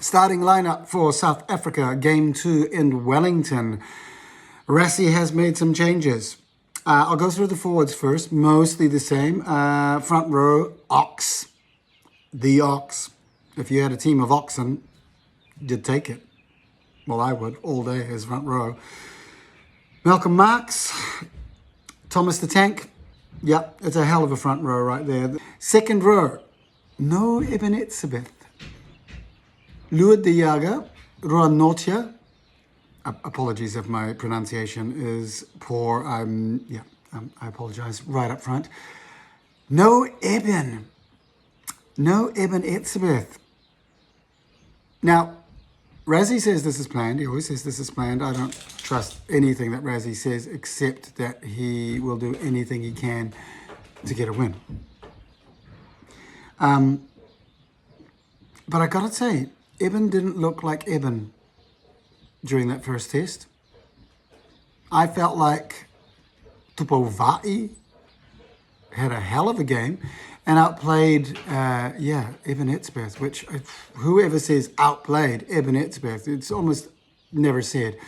Starting lineup for South Africa, Game 2 in Wellington. Rassie has made some changes. I'll go through the forwards first, mostly the same. Front row, Ox. The Ox. If you had a team of oxen, you'd take it. Well, I would, all day as front row. Malcolm Marx, Thomas the Tank. Yep, it's a hell of a front row right there. Second row, no Ibn Etzebeth. Luad de Jager, Ruan Notia. Apologies if my pronunciation is poor. I apologize right up front. No Ibn Etzebeth. Now, Rassie says this is planned. He always says this is planned. I don't trust anything that Rassie says except that he will do anything he can to get a win. But I gotta say, Eben didn't look like Eben during that first test. I felt like Tupova'i had a hell of a game and outplayed, Eben Etzebeth, which whoever says outplayed Eben Etzebeth, it's almost never said.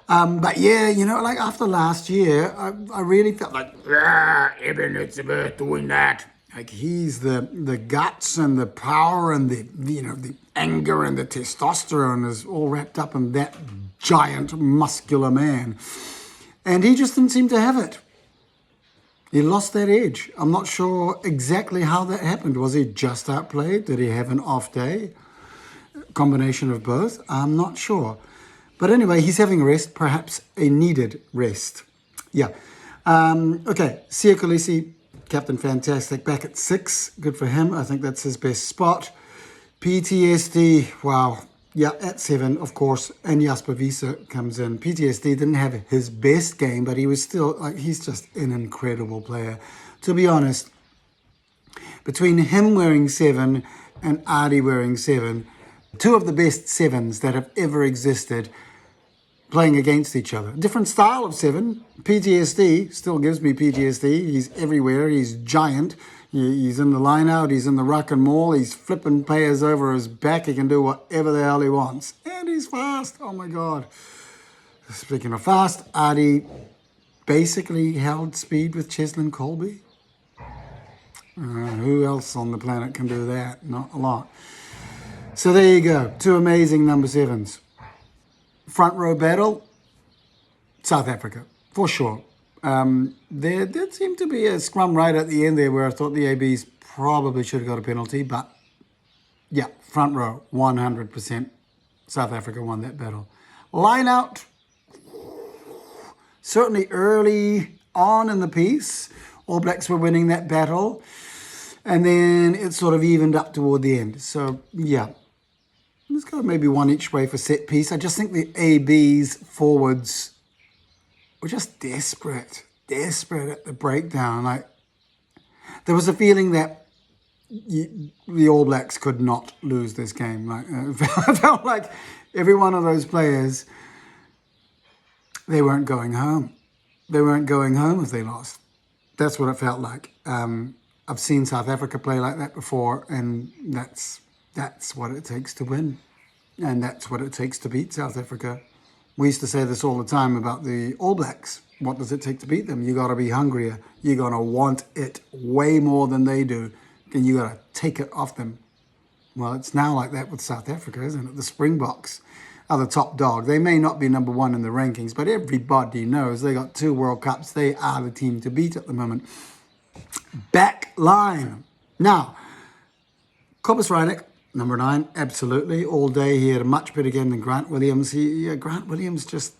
But yeah, like after last year, I really felt like, Eben Etzebeth doing that. Like he's the guts and the power and the anger and the testosterone is all wrapped up in that giant muscular man. And he just didn't seem to have it. He lost that edge. I'm not sure exactly how that happened. Was he just outplayed? Did he have an off day? Combination of both? I'm not sure. But anyway, he's having a rest, perhaps a needed rest. Yeah. Okay, Sia Kolisi, Captain Fantastic, back at 6. Good for him. I think that's his best spot. PTSD, wow. Yeah, at 7, of course. And Jasper Wiese comes in. PTSD didn't have his best game, but he was still, he's just an incredible player. To be honest, between him wearing 7 and Adi wearing 7, two of the best 7s that have ever existed playing against each other. Different style of 7. PTSD still gives me PTSD. He's everywhere. He's giant. He's in the line out. He's in the ruck and maul. He's flipping players over his back. He can do whatever the hell he wants. And he's fast. Oh my God. Speaking of fast, Adi basically held speed with Cheslin Colby. Who else on the planet can do that? Not a lot. So there you go. Two amazing number 7s. Front row battle, South Africa, for sure. There did seem to be a scrum right at the end there where I thought the ABs probably should have got a penalty, but yeah, front row, 100%. South Africa won that battle. Line out, certainly early on in the piece, All Blacks were winning that battle, and then it sort of evened up toward the end. So yeah. Let's go maybe one each way for set piece. I just think the AB's forwards were just desperate at the breakdown. Like there was a feeling that the All Blacks could not lose this game. Like I felt like every one of those players, they weren't going home. They weren't going home if they lost. That's what it felt like. I've seen South Africa play like that before, and that's what it takes to win. And that's what it takes to beat South Africa. We used to say this all the time about the All Blacks. What does it take to beat them? You got to be hungrier. You're going to want it way more than they do. And you got to take it off them. Well, it's now like that with South Africa, isn't it? The Springboks are the top dog. They may not be number 1 in the rankings, but everybody knows they got 2 World Cups. They are the team to beat at the moment. Back line. Now, Cobus Reinach, number 9, absolutely. All day he had a much better game than Grant Williams. Grant Williams just,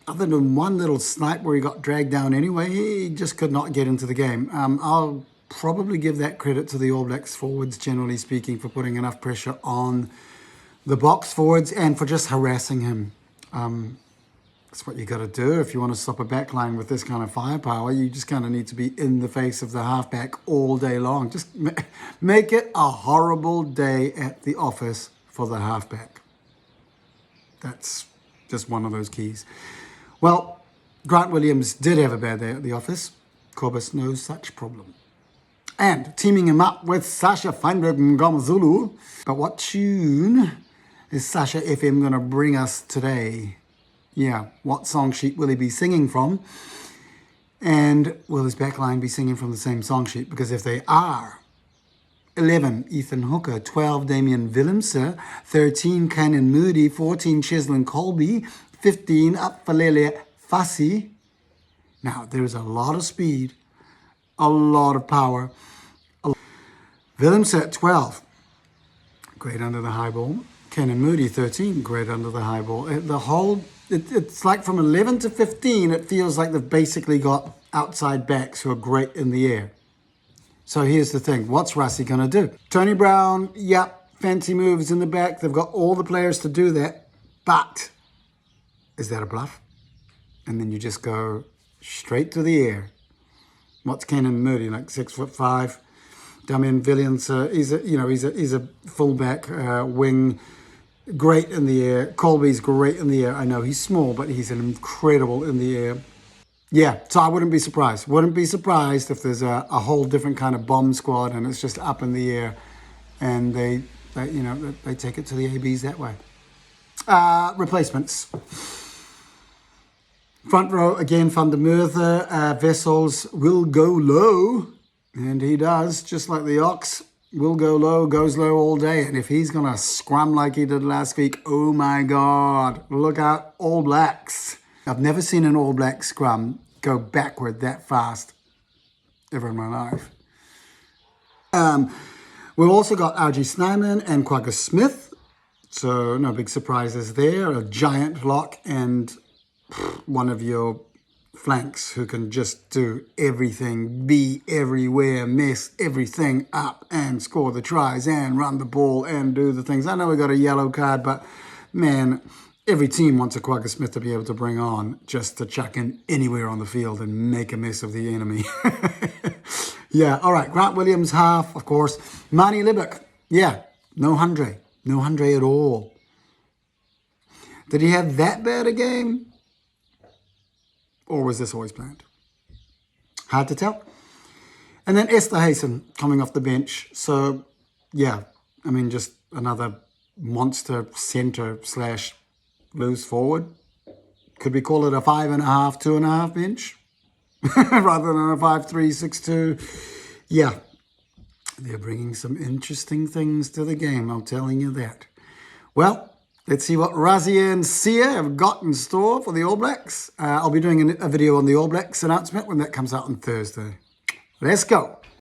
other than one little snipe where he got dragged down anyway, he just could not get into the game. I'll probably give that credit to the All Blacks forwards, generally speaking, for putting enough pressure on the Boks forwards and for just harassing him. That's what you got to do if you want to stop a back line with this kind of firepower. You just kind of need to be in the face of the halfback all day long. Just make it a horrible day at the office for the halfback. That's just one of those keys. Well, Grant Williams did have a bad day at the office. Cobus, no such problem. And teaming him up with Sasha Feinberg Ngomazulu. But what tune is Sasha FM going to bring us today? Yeah, what song sheet will he be singing from? And will his backline be singing from the same song sheet? Because if they are, 11, Ethan Hooker, 12, Damien Willemse, 13, Canon Moody, 14, Cheslin Colby, 15, Apfalele Fassi. Now, there's a lot of speed, a lot of power. Willemse at 12, great under the high ball. Canon Moody, 13, great under the high ball. It's like from 11 to 15, it feels like they've basically got outside backs who are great in the air. So here's the thing. What's Rassie going to do? Tony Brown, yep, fancy moves in the back. They've got all the players to do that. But is that a bluff? And then you just go straight to the air. What's Canon Moody, like 6'5"? Damien Williams, he's a fullback, wing, great in the air. Colby's great in the air. I know he's small, but he's incredible in the air. Yeah, so I wouldn't be surprised. Wouldn't be surprised if there's a whole different kind of bomb squad and it's just up in the air, and they take it to the ABs that way. Replacements. Front row again, Van der Merwe. Wessels will go low, and he does, just like the Ox. Will go low, goes low all day, and if he's gonna scrum like he did last week, oh my God! Look out, All Blacks. I've never seen an All Black scrum go backward that fast ever in my life. We've also got RG Snyman and Quagga Smith, so no big surprises there. A giant lock and one of your flanks who can just do everything, be everywhere, mess everything up and score the tries and run the ball and do the things. I know we got a yellow card, but man, every team wants a Quagga Smith to be able to bring on just to chuck in anywhere on the field and make a mess of the enemy. Yeah, all right. Grant Williams, half, of course. Marnie Libbock, yeah, no Hundre at all. Did he have that bad a game? Or was this always planned? Hard to tell. And then Esther Hayson coming off the bench. So, yeah, I mean, just another monster centre / loose forward. Could we call it a 5.5, 2.5 bench? Rather than a 5'3", 6'2". Yeah, they're bringing some interesting things to the game, I'm telling you that. Well, let's see what Rassie and Sia have got in store for the All Blacks. I'll be doing a video on the All Blacks announcement when that comes out on Thursday. Let's go.